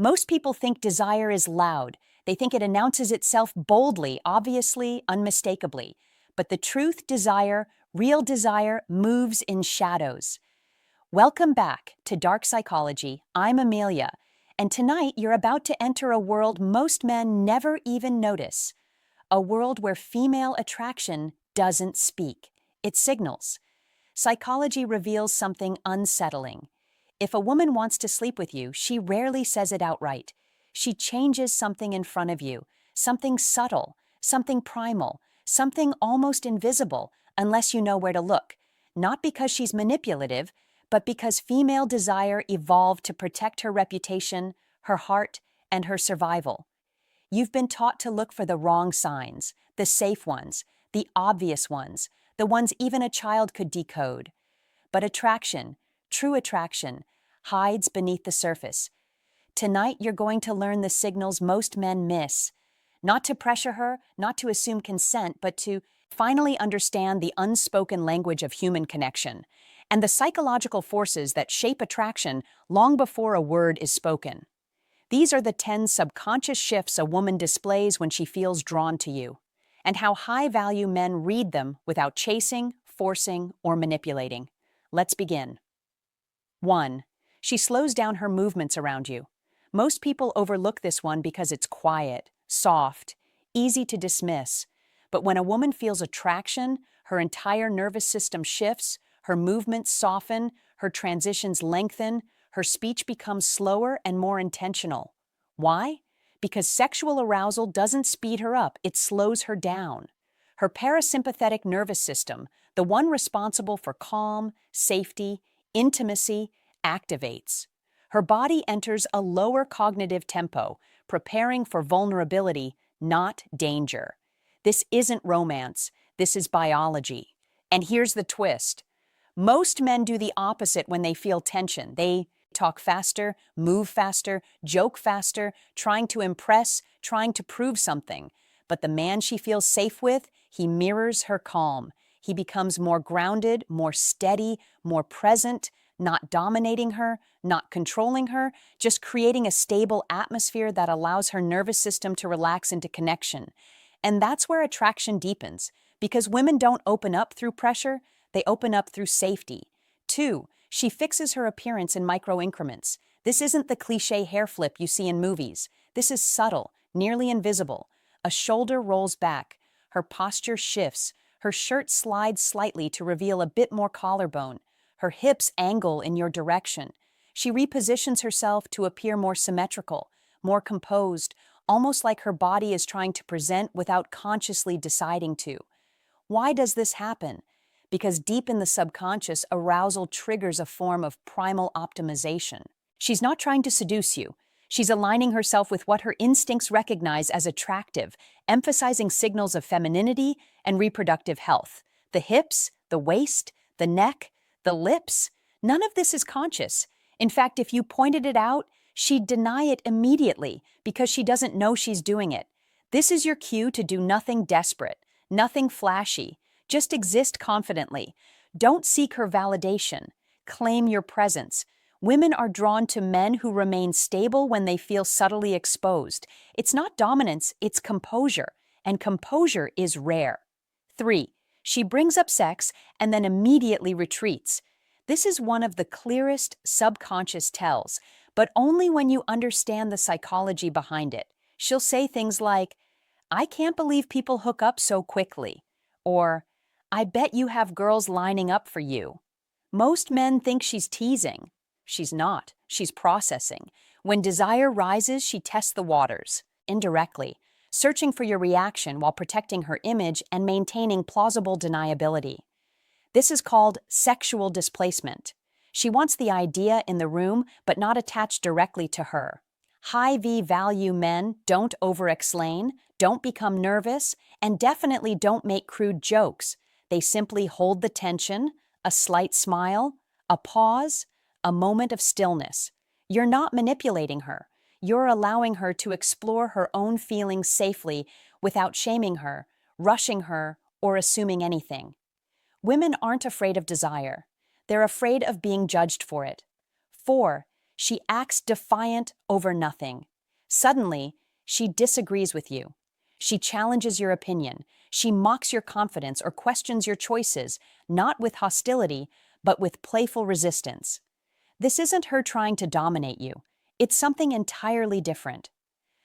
Most people think desire is loud. They think it announces itself boldly, obviously, unmistakably. But the truth, real desire, moves in shadows. Welcome back to Dark Psychology. I'm Amelia, and tonight you're about to enter a world most men never even notice. A world where female attraction doesn't speak. It signals. Psychology reveals something unsettling. If a woman wants to sleep with you, she rarely says it outright. She changes something in front of you, something subtle, something primal, something almost invisible, unless you know where to look. Not because she's manipulative, but because female desire evolved to protect her reputation, her heart, and her survival. You've been taught to look for the wrong signs, the safe ones, the obvious ones, the ones even a child could decode. But attraction, true attraction, hides beneath the surface. Tonight you're going to learn the signals most men miss. Not to pressure her, not to assume consent, but to finally understand the unspoken language of human connection and the psychological forces that shape attraction long before a word is spoken. These are the 10 subconscious shifts a woman displays when she feels drawn to you, and how high-value men read them without chasing, forcing, or manipulating. Let's begin. 1. She slows down her movements around you. Most people overlook this one because it's quiet, soft, easy to dismiss. But when a woman feels attraction, her entire nervous system shifts, her movements soften, her transitions lengthen, her speech becomes slower and more intentional. Why? Because sexual arousal doesn't speed her up, it slows her down. Her parasympathetic nervous system, the one responsible for calm, safety, intimacy, activates. Her body enters a lower cognitive tempo, preparing for vulnerability, not danger. This isn't romance, this is biology. And here's the twist. Most men do the opposite when they feel tension. They talk faster, move faster, joke faster, trying to impress, trying to prove something. But the man she feels safe with, he mirrors her calm. He becomes more grounded, more steady, more present, not dominating her, not controlling her, just creating a stable atmosphere that allows her nervous system to relax into connection. And that's where attraction deepens, because women don't open up through pressure, they open up through safety. 2. She fixes her appearance in micro increments. This isn't the cliché hair flip you see in movies. This is subtle, nearly invisible. A shoulder rolls back, her posture shifts, her shirt slides slightly to reveal a bit more collarbone. Her hips angle in your direction. She repositions herself to appear more symmetrical, more composed, almost like her body is trying to present without consciously deciding to. Why does this happen? Because deep in the subconscious, arousal triggers a form of primal optimization. She's not trying to seduce you. She's aligning herself with what her instincts recognize as attractive, emphasizing signals of femininity and reproductive health. The hips, the waist, the neck, the lips, none of this is conscious. In fact, if you pointed it out, she'd deny it immediately because she doesn't know she's doing it. This is your cue to do nothing desperate, nothing flashy. Just exist confidently. Don't seek her validation. Claim your presence. Women are drawn to men who remain stable when they feel subtly exposed. It's not dominance, it's composure, and composure is rare. 3. She brings up sex and then immediately retreats. This is one of the clearest subconscious tells, but only when you understand the psychology behind it. She'll say things like, "I can't believe people hook up so quickly," or "I bet you have girls lining up for you." Most men think she's teasing. She's not. She's processing. When desire rises, she tests the waters, indirectly, searching for your reaction while protecting her image and maintaining plausible deniability. This is called sexual displacement. She wants the idea in the room, but not attached directly to her. High V-value men don't over-explain, don't become nervous, and definitely don't make crude jokes. They simply hold the tension, a slight smile, a pause, a moment of stillness. You're not manipulating her. You're allowing her to explore her own feelings safely without shaming her, rushing her, or assuming anything. Women aren't afraid of desire. They're afraid of being judged for it. 4. She acts defiant over nothing. Suddenly, she disagrees with you. She challenges your opinion. She mocks your confidence or questions your choices, not with hostility, but with playful resistance. This isn't her trying to dominate you. It's something entirely different.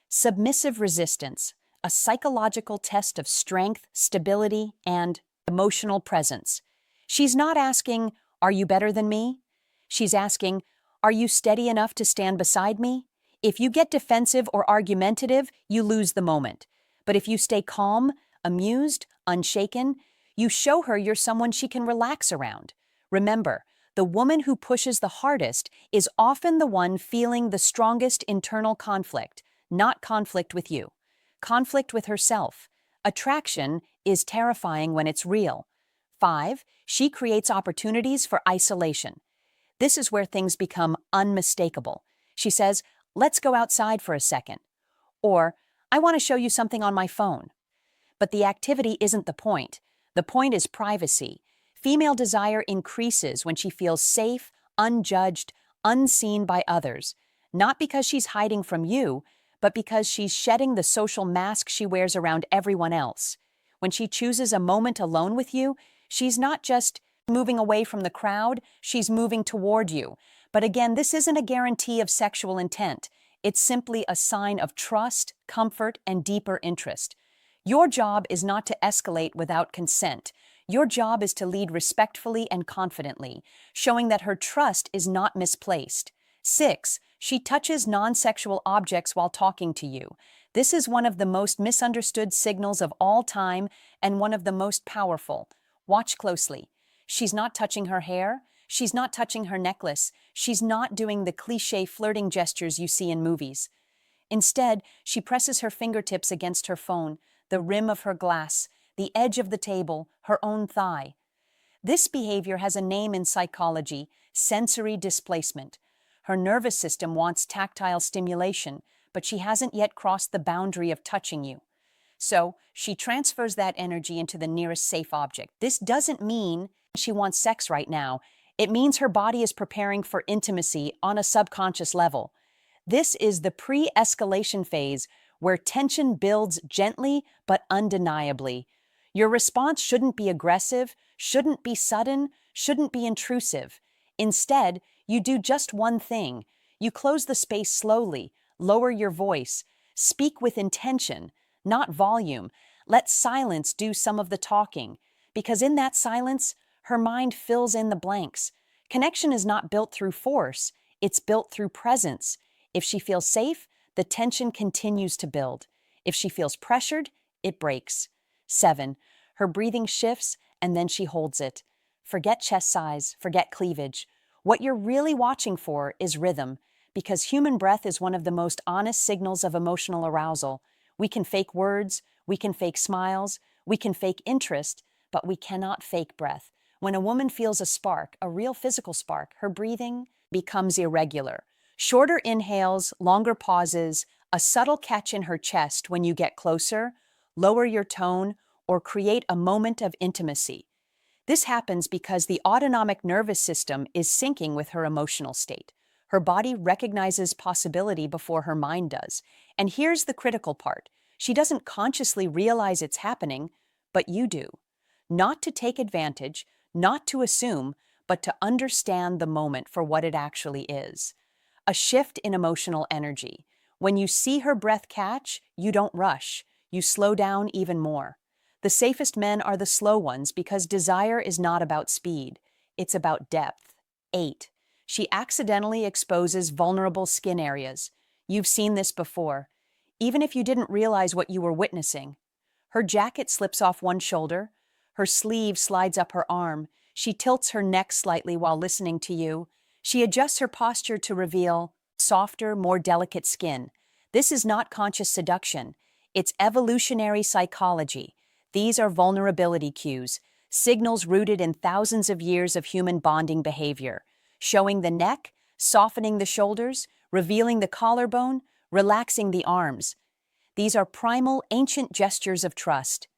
Submissive resistance, a psychological test of strength, stability, and emotional presence. She's not asking, "Are you better than me?" She's asking, "Are you steady enough to stand beside me?" If you get defensive or argumentative, you lose the moment. But if you stay calm, amused, unshaken, you show her you're someone she can relax around. Remember, the woman who pushes the hardest is often the one feeling the strongest internal conflict, not conflict with you. Conflict with herself. Attraction is terrifying when it's real. 5. She creates opportunities for isolation. This is where things become unmistakable. She says, "Let's go outside for a second." Or, "I want to show you something on my phone." But the activity isn't the point. The point is privacy. Female desire increases when she feels safe, unjudged, unseen by others, not because she's hiding from you, but because she's shedding the social mask she wears around everyone else. When she chooses a moment alone with you, she's not just moving away from the crowd, she's moving toward you. But again, this isn't a guarantee of sexual intent. It's simply a sign of trust, comfort, and deeper interest. Your job is not to escalate without consent. Your job is to lead respectfully and confidently, showing that her trust is not misplaced. 6. She touches non-sexual objects while talking to you. This is one of the most misunderstood signals of all time and one of the most powerful. Watch closely. She's not touching her hair. She's not touching her necklace. She's not doing the cliché flirting gestures you see in movies. Instead, she presses her fingertips against her phone, the rim of her glass, the edge of the table, her own thigh. This behavior has a name in psychology: sensory displacement. Her nervous system wants tactile stimulation, but she hasn't yet crossed the boundary of touching you. So, she transfers that energy into the nearest safe object. This doesn't mean she wants sex right now. It means her body is preparing for intimacy on a subconscious level. This is the pre-escalation phase where tension builds gently but undeniably. Your response shouldn't be aggressive, shouldn't be sudden, shouldn't be intrusive. Instead, you do just one thing. You close the space slowly, lower your voice, speak with intention, not volume. Let silence do some of the talking, because in that silence, her mind fills in the blanks. Connection is not built through force, it's built through presence. If she feels safe, the tension continues to build. If she feels pressured, it breaks. 7. Her breathing shifts, and then she holds it. Forget chest size, forget cleavage. What you're really watching for is rhythm, because human breath is one of the most honest signals of emotional arousal. We can fake words, we can fake smiles, we can fake interest, but we cannot fake breath. When a woman feels a spark, a real physical spark, her breathing becomes irregular. Shorter inhales, longer pauses, a subtle catch in her chest when you get closer, lower your tone, or create a moment of intimacy. This happens because the autonomic nervous system is syncing with her emotional state. Her body recognizes possibility before her mind does. And here's the critical part. She doesn't consciously realize it's happening, but you do. Not to take advantage, not to assume, but to understand the moment for what it actually is. A shift in emotional energy. When you see her breath catch, you don't rush. You slow down even more. The safest men are the slow ones because desire is not about speed. It's about depth. 8. She accidentally exposes vulnerable skin areas. You've seen this before, even if you didn't realize what you were witnessing. Her jacket slips off one shoulder. Her sleeve slides up her arm. She tilts her neck slightly while listening to you. She adjusts her posture to reveal softer, more delicate skin. This is not conscious seduction. It's evolutionary psychology. These are vulnerability cues, signals rooted in thousands of years of human bonding behavior, showing the neck, softening the shoulders, revealing the collarbone, relaxing the arms. These are primal, ancient gestures of trust.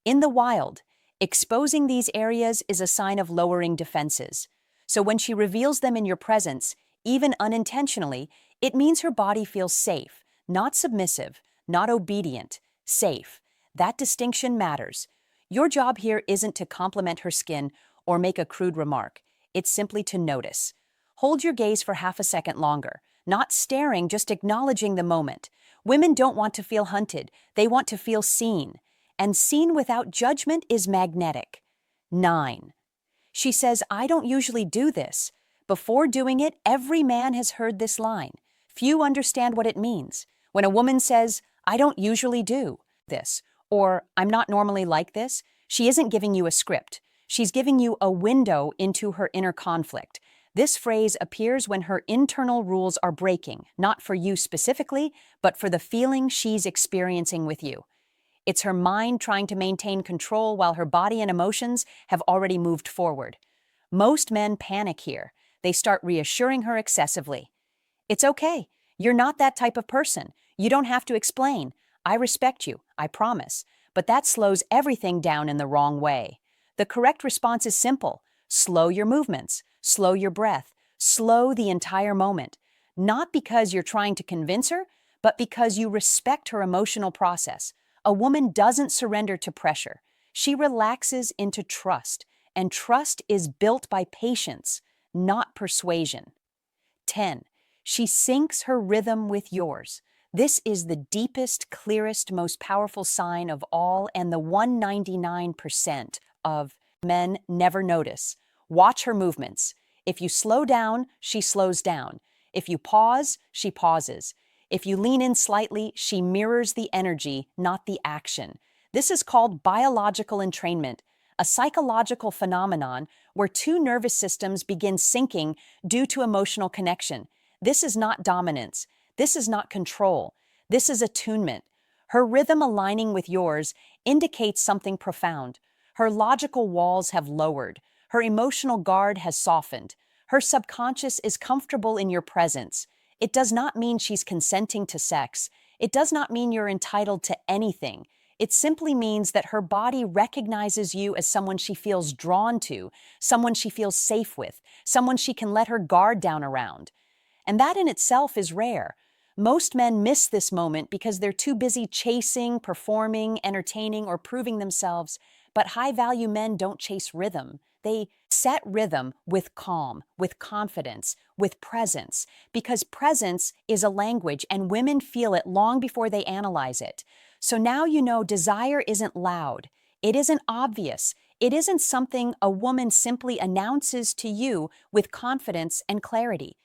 In the wild, exposing these areas is a sign of lowering defenses. So when she reveals them in your presence, even unintentionally, it means her body feels safe, not submissive, not obedient, safe. That distinction matters. Your job here isn't to compliment her skin or make a crude remark. It's simply to notice. Hold your gaze for half a second longer, not staring, just acknowledging the moment. Women don't want to feel hunted, they want to feel seen. And seen without judgment is magnetic. 9. She says, I don't usually do this. Before doing it, every man has heard this line. Few understand what it means. When a woman says, I don't usually do this, or I'm not normally like this, she isn't giving you a script. She's giving you a window into her inner conflict. This phrase appears when her internal rules are breaking, not for you specifically, but for the feeling she's experiencing with you. It's her mind trying to maintain control while her body and emotions have already moved forward. Most men panic here. They start reassuring her excessively. It's okay. You're not that type of person. You don't have to explain. I respect you, I promise. But that slows everything down in the wrong way. The correct response is simple. Slow your movements. Slow your breath. Slow the entire moment. Not because you're trying to convince her, but because you respect her emotional process. A woman doesn't surrender to pressure. She relaxes into trust, and trust is built by patience, not persuasion. 10. She syncs her rhythm with yours. This is the deepest, clearest, most powerful sign of all, and the 199% of men never notice. Watch her movements. If you slow down, she slows down. If you pause, she pauses. If you lean in slightly, she mirrors the energy, not the action. This is called biological entrainment, a psychological phenomenon where two nervous systems begin syncing due to emotional connection. This is not dominance. This is not control. This is attunement. Her rhythm aligning with yours indicates something profound. Her logical walls have lowered. Her emotional guard has softened. Her subconscious is comfortable in your presence. It does not mean she's consenting to sex. It does not mean you're entitled to anything. It simply means that her body recognizes you as someone she feels drawn to, someone she feels safe with, someone she can let her guard down around. And that in itself is rare. Most men miss this moment because they're too busy chasing, performing, entertaining, or proving themselves. But high-value men don't chase rhythm. They set rhythm with calm, with confidence, with presence, because presence is a language and women feel it long before they analyze it. So now you know desire isn't loud. It isn't obvious. It isn't something a woman simply announces to you with confidence and clarity.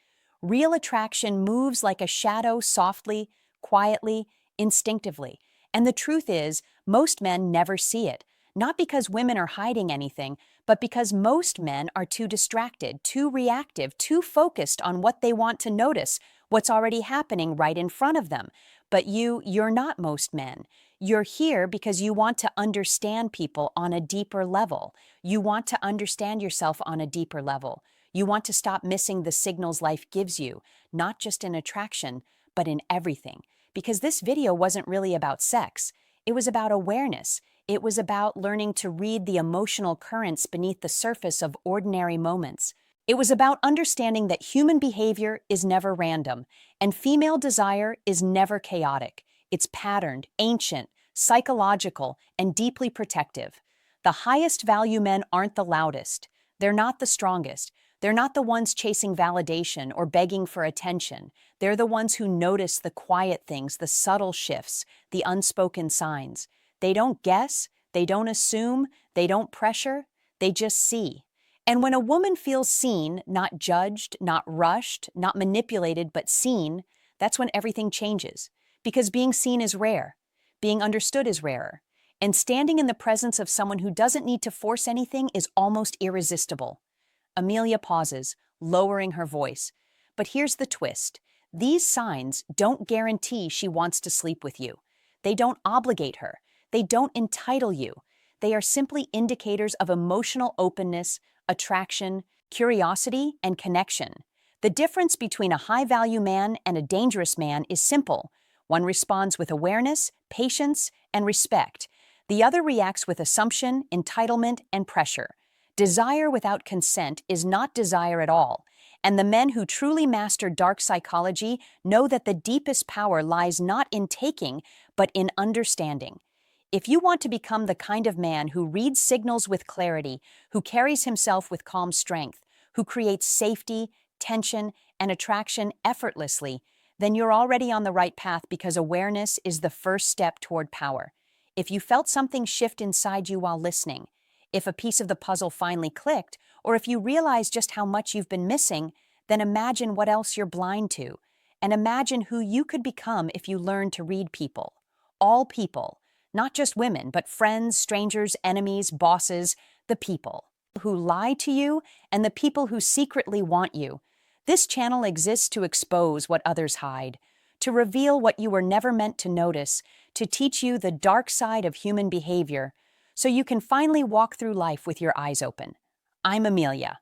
Real attraction moves like a shadow softly, quietly, instinctively. And the truth is, most men never see it. Not because women are hiding anything, but because most men are too distracted, too reactive, too focused on what they want to notice, what's already happening right in front of them. But you're not most men. You're here because you want to understand people on a deeper level. You want to understand yourself on a deeper level. You want to stop missing the signals life gives you, not just in attraction, but in everything. Because this video wasn't really about sex. It was about awareness. It was about learning to read the emotional currents beneath the surface of ordinary moments. It was about understanding that human behavior is never random, and female desire is never chaotic. It's patterned, ancient, psychological, and deeply protective. The highest value men aren't the loudest. They're not the strongest. They're not the ones chasing validation or begging for attention. They're the ones who notice the quiet things, the subtle shifts, the unspoken signs. They don't guess, they don't assume, they don't pressure, they just see. And when a woman feels seen, not judged, not rushed, not manipulated, but seen, that's when everything changes. Because being seen is rare, being understood is rarer, and standing in the presence of someone who doesn't need to force anything is almost irresistible. Amelia pauses, lowering her voice. But here's the twist. These signs don't guarantee she wants to sleep with you. They don't obligate her. They don't entitle you. They are simply indicators of emotional openness, attraction, curiosity, and connection. The difference between a high-value man and a dangerous man is simple. One responds with awareness, patience, and respect. The other reacts with assumption, entitlement, and pressure. Desire without consent is not desire at all, And the men who truly master dark psychology know that the deepest power lies not in taking, but in understanding. If you want to become the kind of man who reads signals with clarity, who carries himself with calm strength, who creates safety, tension, and attraction effortlessly, then you're already on the right path because awareness is the first step toward power. If you felt something shift inside you while listening, if a piece of the puzzle finally clicked, or if you realize just how much you've been missing, then imagine what else you're blind to, and imagine who you could become if you learned to read people. All people. Not just women, but friends, strangers, enemies, bosses, the people who lie to you and the people who secretly want you. This channel exists to expose what others hide, to reveal what you were never meant to notice, to teach you the dark side of human behavior, so you can finally walk through life with your eyes open. I'm Amelia.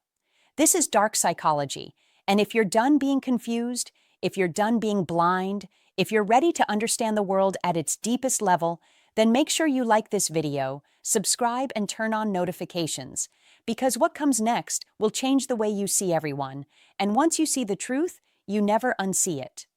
This is dark psychology, and if you're done being confused, if you're done being blind, if you're ready to understand the world at its deepest level, then make sure you like this video, subscribe, and turn on notifications, because what comes next will change the way you see everyone, and once you see the truth, you never unsee it.